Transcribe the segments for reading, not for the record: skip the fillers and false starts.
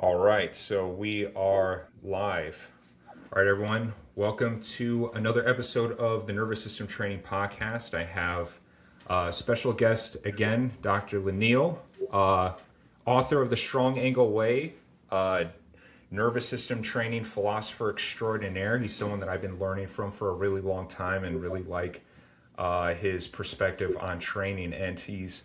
All right, so we are live. All right, everyone, welcome to another episode of the Nervous System Training Podcast. I have a special guest again, Dr. Lyneil, uh, author of The Strong Angle Way, nervous system training philosopher extraordinaire. He's someone that I've been learning from for a really long time and really like his perspective on training. And he's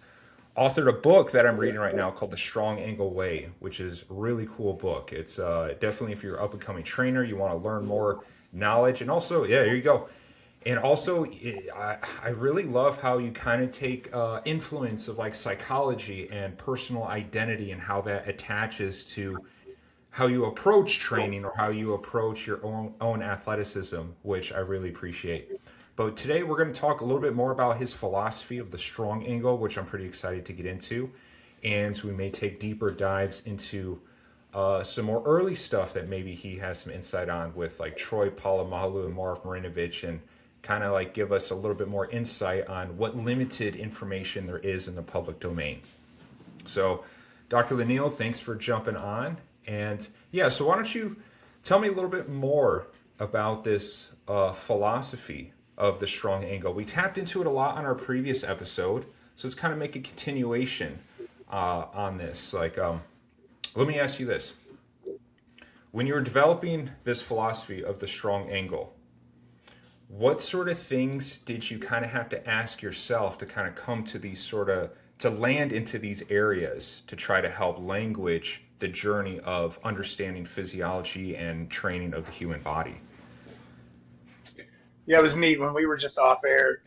authored a book that I'm reading right now called The Strong Angle Way, which is a really cool book. It's definitely, if you're an up and coming trainer, you want to learn more knowledge. And also, yeah, here you go. And also, I really love how you kind of take influence of like psychology and personal identity and how that attaches to how you approach training or how you approach your own athleticism, which I really appreciate. But today we're going to talk a little bit more about his philosophy of the strong angle, which I'm pretty excited to get into. And we may take deeper dives into some more early stuff that maybe he has some insight on with like Troy Polamalu and Marv Marinovich, and kind of like give us a little bit more insight on what limited information there is in the public domain. So, Dr. Lyneil, thanks for jumping on. And yeah, so why don't you tell me a little bit more about this philosophy of the strong angle? We tapped into it a lot on our previous episode, so let's kind of make a continuation on this. Let me ask you this. When you were developing this philosophy of the strong angle, what sort of things did you kind of have to ask yourself to kind of come to these sort of to land into these areas to try to help language the journey of understanding physiology and training of the human body? Yeah, it was neat when we were just off air.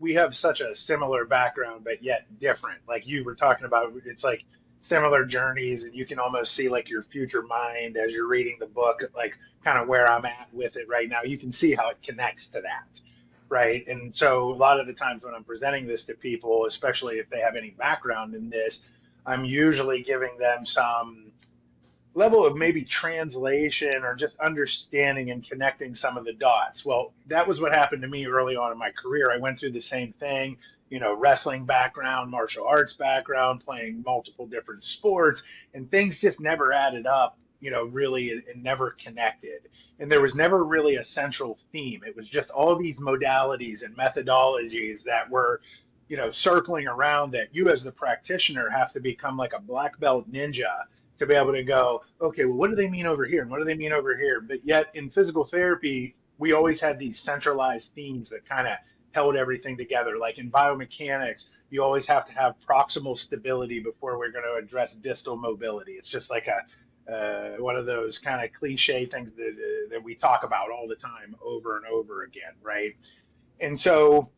We have such a similar background, but yet different. Like you were talking about, it's like similar journeys, and you can almost see like your future mind as you're reading the book, like kind of where I'm at with it right now. You can see how it connects to that, right? And so a lot of the times when I'm presenting this to people, especially if they have any background in this, I'm usually giving them some level of maybe translation or just understanding and connecting some of the dots. Well, that was what happened to me early on in my career. I went through the same thing, wrestling background, martial arts background, playing multiple different sports, and things just never added up, really, and never connected. And there was never really a central theme. It was just all these modalities and methodologies that were circling around that you as the practitioner have to become like a black belt ninja to be able to go, okay, well, what do they mean over here? And what do they mean over here? But yet in physical therapy, we always had these centralized themes that kind of held everything together. Like in biomechanics, you always have to have proximal stability before we're going to address distal mobility. It's just like a one of those kind of cliche things that we talk about all the time over and over again, right? And so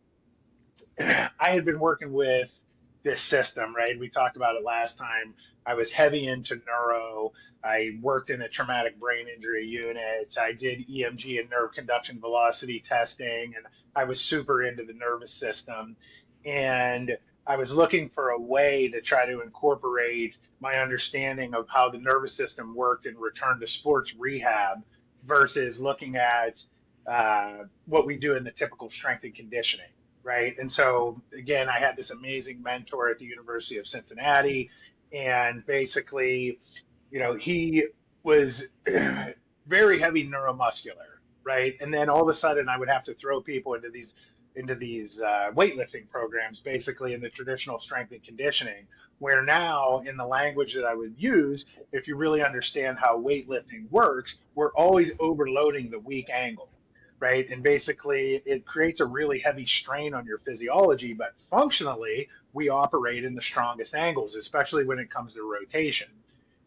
I had been working with this system, right? We talked about it last time. I was heavy into neuro. I worked in a traumatic brain injury unit. I did EMG and nerve conduction velocity testing, and I was super into the nervous system. And I was looking for a way to try to incorporate my understanding of how the nervous system worked in return to sports rehab versus looking at what we do in the typical strength and conditioning, right? And so again, I had this amazing mentor at the University of Cincinnati, and basically, he was very heavy neuromuscular, right? And then all of a sudden, I would have to throw people into these weightlifting programs, basically in the traditional strength and conditioning, where now in the language that I would use, if you really understand how weightlifting works, we're always overloading the weak angle, right? And basically, it creates a really heavy strain on your physiology, but functionally, we operate in the strongest angles, especially when it comes to rotation.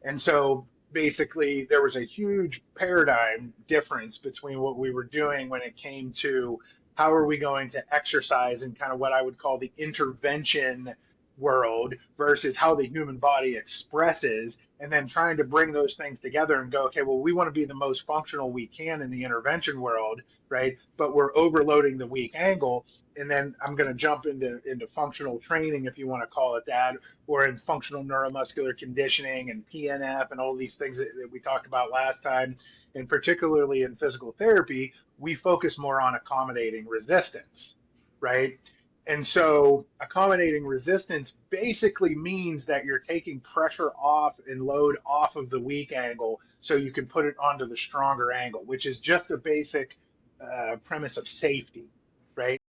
And so basically, there was a huge paradigm difference between what we were doing when it came to how are we going to exercise in kind of what I would call the intervention world versus how the human body expresses, and then trying to bring those things together and go, okay, well, we want to be the most functional we can in the intervention world, right? But we're overloading the weak angle. And then I'm going to jump into functional training, if you want to call it that, or in functional neuromuscular conditioning and PNF and all these things that we talked about last time. And particularly in physical therapy, we focus more on accommodating resistance, right? And so accommodating resistance basically means that you're taking pressure off and load off of the weak angle so you can put it onto the stronger angle, which is just a basic premise of safety, right?